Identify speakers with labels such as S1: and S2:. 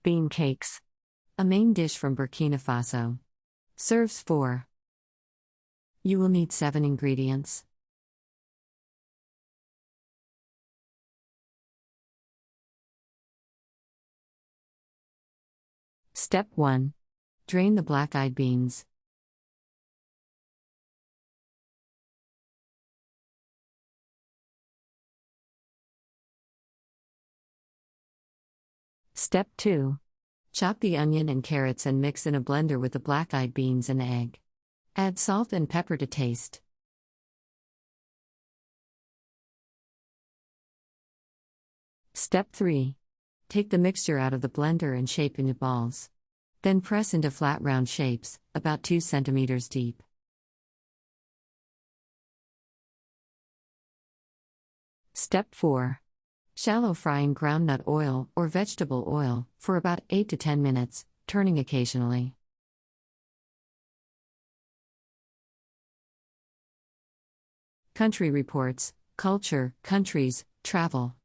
S1: Bean cakes. A main dish from Burkina Faso. Serves 4. You will need 7 ingredients. Step 1. Drain the black-eyed beans. Step 2. Chop the onion and carrots and mix in a blender with the black-eyed beans and egg. Add salt and pepper to taste. Step 3. Take the mixture out of the blender and shape into balls. Then press into flat round shapes, about 2 centimeters deep. Step 4. Shallow fry in groundnut oil or vegetable oil for about 8 to 10 minutes, turning occasionally. Country reports, culture, countries, travel.